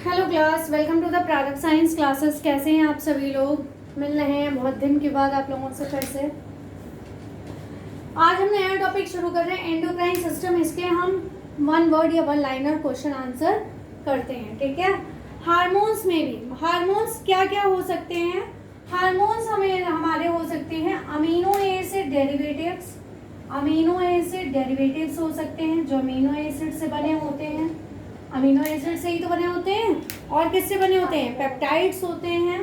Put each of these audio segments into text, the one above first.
Hello class, welcome to the Prarambh science classes. कैसे हैं आप सभी लोग? मिल रहे हैं बहुत दिन के बाद आप लोगों से फिर से। आज हम नया टॉपिक शुरू कर रहे हैं, एंडोक्राइन सिस्टम। इसके हम वन वर्ड या वन लाइनर क्वेश्चन आंसर करते हैं, ठीक है। हार्मोन्स में भी हार्मोन्स क्या क्या हो सकते हैं? हार्मोन्स हमारे हो सकते हैं amino acid derivatives. Amino acid derivatives हो सकते हैं जो अमीनो एसिड से बने होते हैं। अमीनो एसिड से ही तो बने होते हैं। और किससे बने होते हैं? पेप्टाइड्स होते हैं।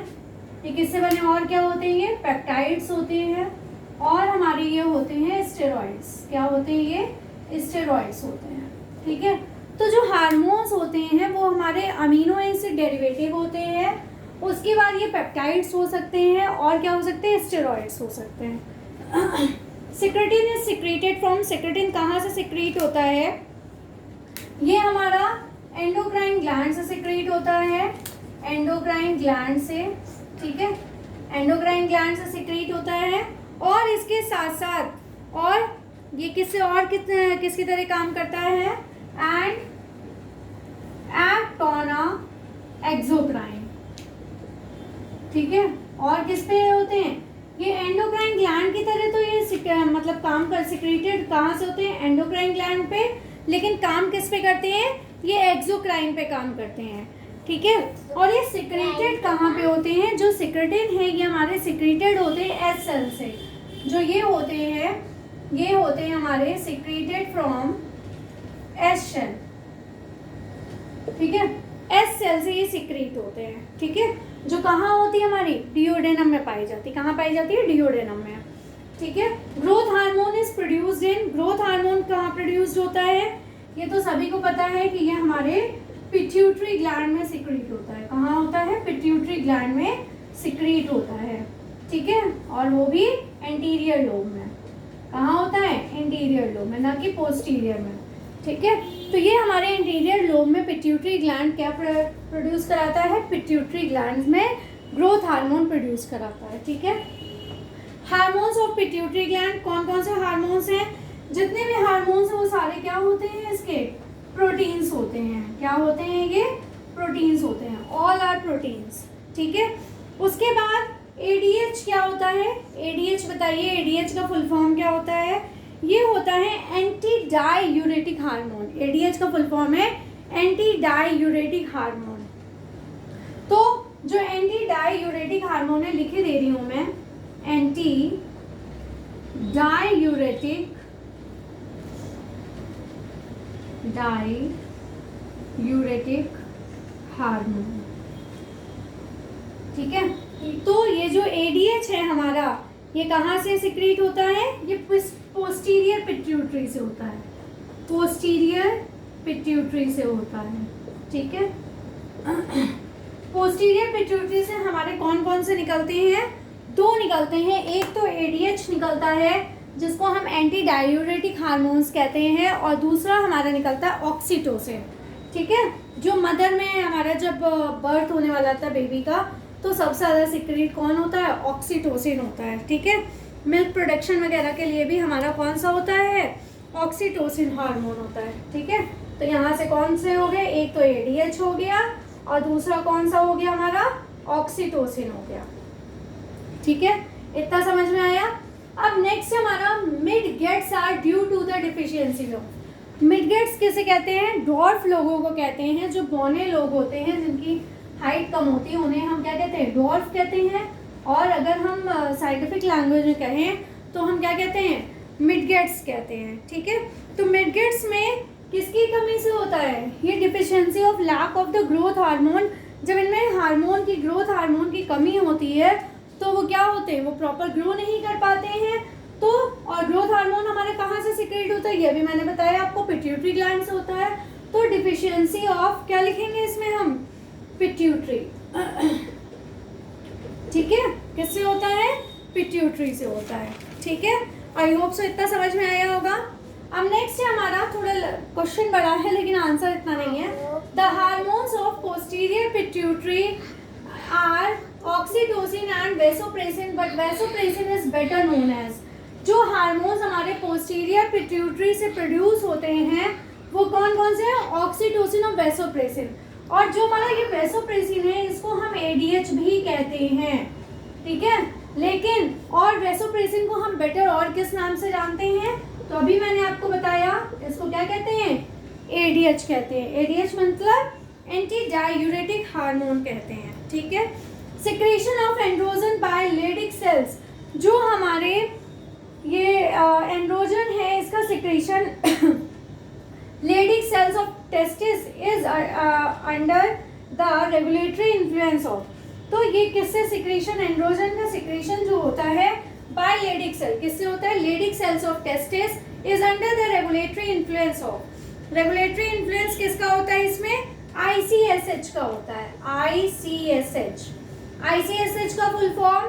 ये किससे बने और क्या होते हैं? ये पेप्टाइड्स होते हैं। और हमारे ये होते हैं स्टेरॉइड्स। क्या होते हैं? ये स्टेरॉइड्स होते हैं, ठीक है। तो जो हार्मोन्स होते हैं वो हमारे अमीनो एसिड डेरिवेटिव होते हैं। उसके बाद ये पेप्टाइड्स हो सकते हैं और क्या हो सकते हैं? स्टेरॉइड्स हो सकते हैं। Secretin is secreted from. Secretin कहाँ से सिक्रीट होता है? ये हमारा एंडोक्राइन ग्लैंड से सिक्रीट होता है। एंडोक्राइन ग्लैंड से, ठीक है, एंडोक्राइन ग्लैंड से सिक्रीट होता है। और इसके साथ साथ और ये किससे और किसकी तरह काम करता है? And act on a exocrine, ठीक है। और किस पे होते हैं? ये एंडोक्राइन ग्लैंड की तरह तो ये मतलब काम कर सिक्रेटेड कहाँ से होते हैं? एंडोक्राइन ग्लैंड पे। लेकिन काम किस पे करते हैं? ये एक्सोक्राइन पे काम करते हैं, ठीक है। और ये सिक्रेटेड कहाँ पे होते हैं? जो सिक्रेटिन है ये हमारे सिक्रेटेड होते हैं एस सेल से। जो ये होते हैं हमारे सिक्रेटेड फ्रॉम एस सेल, ठीक है। एस सेल से ये सिक्रीट होते हैं, ठीक है। जो कहाँ होती है? हमारी डिओडेनम में पाई जाती है। कहाँ पाई जाती है? डिओडेनम में, ठीक है। Growth hormone is produced in. Growth hormone कहाँ प्रोड्यूस्ड होता है? ये तो सभी को पता है कि ये हमारे पिट्यूटरी ग्लैंड में सिक्रीट होता है। कहाँ होता है? पिट्यूटरी ग्लैंड में सिक्रीट होता है, ठीक है। और वो भी एंटीरियर लोब में। कहाँ होता है? एंटीरियर लोब में, ना कि पोस्टीरियर में, ठीक है। तो ये हमारे इंटीरियर लोब में पिट्यूटरी ग्लैंड क्या प्रोड्यूस कराता है? पिट्यूटरी ग्लैंड में ग्रोथ हार्मोन प्रोड्यूस कराता है, ठीक है। हार्मोन्स ऑफ पिट्यूटरी ग्लैंड कौन कौन से हार्मोन्स हैं? जितने भी हार्मोन्स हैं वो सारे क्या होते हैं? इसके प्रोटीन्स होते हैं। क्या होते हैं? ये प्रोटीन्स होते हैं। ऑल आर प्रोटीन्स, ठीक है। उसके बाद एडीएच क्या होता है? एडीएच बताइए, एडीएच का फुल फॉर्म क्या होता है? ये होता है एंटी डाईयूरेटिक हार्मोन। एडीएच का फुल फॉर्म है एंटी डाईयूरेटिक हार्मोन। तो जो एंटी डाईयूरेटिक हार्मोन है लिखे दे रही हूं मैं, एंटी डाईयूरेटिक हार्मोन, ठीक है। तो ये जो एडीएच है हमारा, ये कहाँ से सिक्रीट होता है? ये पोस्टीरियर पिट्यूटरी से होता है। पोस्टीरियर पिट्यूटरी से होता है, ठीक है। पोस्टीरियर पिट्यूटरी से हमारे कौन कौन से निकलते हैं? दो निकलते हैं। एक तो एडीएच निकलता है जिसको हम एंटी डायूरेटिक हार्मोन्स कहते हैं, और दूसरा हमारा निकलता है ऑक्सीटोसिन, ठीक है। जो मदर में हमारा जब बर्थ होने वाला था बेबी का, तो सबसे ज़्यादा सिक्रीट कौन होता है? ऑक्सीटोसिन होता है, ठीक है। मिल्क प्रोडक्शन वगैरह के लिए भी हमारा कौन सा होता है? ऑक्सीटोसिन हार्मोन होता है, ठीक है। तो यहाँ से कौन से हो गए? एक तो एडीएच हो गया और दूसरा कौन सा हो गया? हमारा ऑक्सीटोसिन हो गया, ठीक है। इतना समझ में आया? अब नेक्स्ट हमारा midgets are due to the deficiency of. Midgets किसे कहते हैं? डॉर्फ लोगों को कहते हैं। जो बौने लोग होते हैं जिनकी हाइट कम होती है उन्हें हम क्या कहते हैं? डॉर्फ कहते हैं। और अगर हम साइंटिफिक लैंग्वेज में कहें तो हम क्या कहते हैं? मिड गेट्स कहते हैं, ठीक है। तो मिड गेट्स में किसकी कमी से होता है? ये deficiency of lack of the growth hormone. जब इनमें हार्मोन की, ग्रोथ हार्मोन की कमी होती है तो वो क्या होते हैं? वो प्रॉपर ग्रो नहीं कर पाते हैं। तो और ग्रोथ हार्मोन हमारे कहाँ से सिक्रेट होता है? ये भी मैंने बताया आपको, पिट्यूटरी ग्लैंड से होता है। तो डिफिशियंसी ऑफ क्या लिखेंगे इसमें हम? पिट्यूटरी, ठीक है। किससे होता है? पिट्यूटरी से होता है, ठीक है। आई होप सो इतना समझ में आया होगा। अब नेक्स्ट है हमारा, थोड़ा क्वेश्चन बड़ा है लेकिन आंसर इतना नहीं है। The hormones of posterior pituitary are oxytocin and vasopressin, but vasopressin is better known as. जो हार्मोन्स हमारे पोस्टीरियर पिट्यूटरी से प्रोड्यूस होते हैं वो कौन कौन से हैं? ऑक्सीटोसिन और वेसोप्रेसिन। और जो हमारा ये वैसोप्रेसिन है इसको हम ADH भी कहते हैं, ठीक है। लेकिन और वैसोप्रेसिन को हम बेटर और किस नाम से जानते हैं, तो अभी मैंने आपको बताया, इसको क्या कहते हैं, ADH कहते हैं। ADH मतलब एंटी डायूरेटिक हार्मोन कहते हैं, ठीक है। Secretion of androgen by Leydig cells, जो हमारे ये एंड्रोजन है इसका secretion Leydig cells of testis is under the regulatory influence of, तो ये किससे सिक्रेशन, एंड्रोजन का सिक्रेशन जो होता है बाय लेडिक सेल, किससे होता है, Leydig cells of testis is under the regulatory influence of. Regulatory influence किसका होता है इसमें, ICSH का होता है, ICSH। ICSH का full form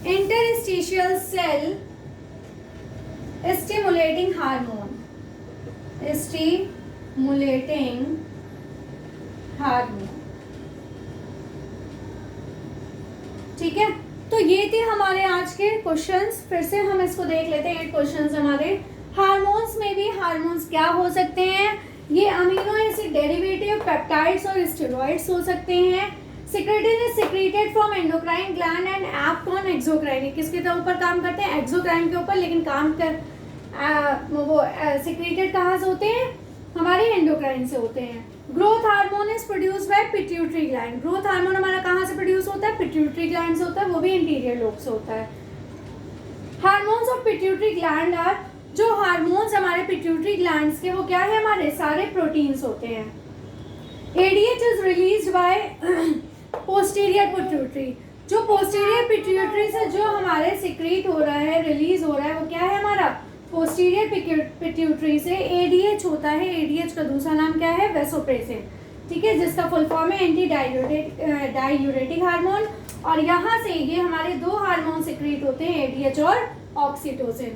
interstitial cell stimulating hormone, stimulating hormone, ठीक है। तो ये थे हमारे आज के क्वेश्चंस, फिर से हम इसको देख लेते हैं। 8 क्वेश्चंस हमारे। हार्मोन्स में भी हार्मोन्स क्या हो सकते हैं, ये अमीनो एसिड डेरिवेटिव, पेप्टाइड्स और स्टेरॉइड्स हो सकते हैं। Secretin is secreted from endocrine gland and act on exocrine, किसके ऊपर काम करते हैं, एक्सोक्राइन के ऊपर, लेकिन काम कर वो सिक्रेटेड कहाँ से होते हैं, हमारे एंडोक्राइन से होते हैं। Growth hormone is produced by pituitary gland, growth hormone हमारा कहाँ से प्रोड्यूस होता है, पिट्यूटरी ग्लैंड से होता है, वो भी इंटीरियर लोब से होता है। Hormones of pituitary gland are, जो हार्मोन्स हमारे पिट्यूटरी ग्लैंड्स के वो क्या है, हमारे सारे प्रोटीन्स होते हैं। ADH is released by posterior pituitary, जो पोस्टीरियर पिट्यूटरी से जो हमारे सिक्रीट हो रहा है, रिलीज हो रहा है, वो क्या है हमारा, पोस्टीरियर पिट्यूटरी से ADH होता है। ADH का दूसरा नाम क्या है, वैसोप्रेसिन, ठीक है, जिसका फुल फॉर्म है एंटी डायूरेटिक हार्मोन। और यहाँ से ये हमारे 2 हार्मोन सिक्रीट होते हैं, ADH और ऑक्सीटोसिन।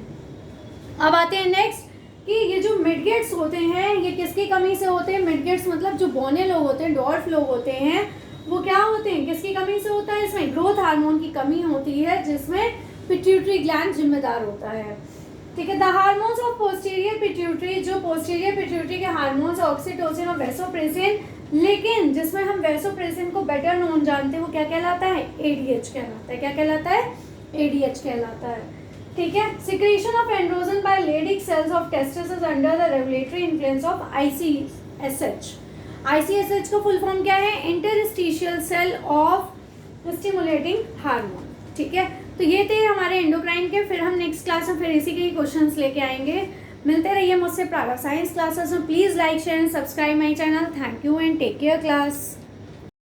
अब आते हैं नेक्स्ट कि ये जो मिडगेट्स होते हैं ये किसकी कमी से होते हैं, मिडगेट्स मतलब जो बौने लोग होते हैं, डॉर्फ लोग होते हैं, वो क्या होते हैं, किसकी कमी से होता है, इसमें ग्रोथ हार्मोन की कमी होती है, जिसमें पिट्यूटरी ग्लैंड जिम्मेदार होता है, ठीक है। The hormones of posterior pituitary, जो पोस्टीरियर पिट्यूटरी के हार्मोन्स ऑक्सीटोसिन और वैसोप्रेसिन, लेकिन जिसमें हम वैसोप्रेसिन को बेटर नोन जानते हैं, वो क्या कहलाता है, ADH कहलाता है। क्या कहलाता है, ADH कहलाता है, ठीक है। Secretion of androgen by Leydig cells of testis is under the regulatory influence of ICSH। ICSH का फुल फॉर्म क्या है, interstitial cell of stimulating hormone, ठीक है। तो ये थे हमारे एंडोक्राइन के। फिर हम नेक्स्ट क्लास में फिर इसी के ही क्वेश्चंस लेके आएंगे। मिलते रहिए मुझसे प्राइवेट साइंस क्लासेस में। Please like share and subscribe my channel. Thank you and take care class.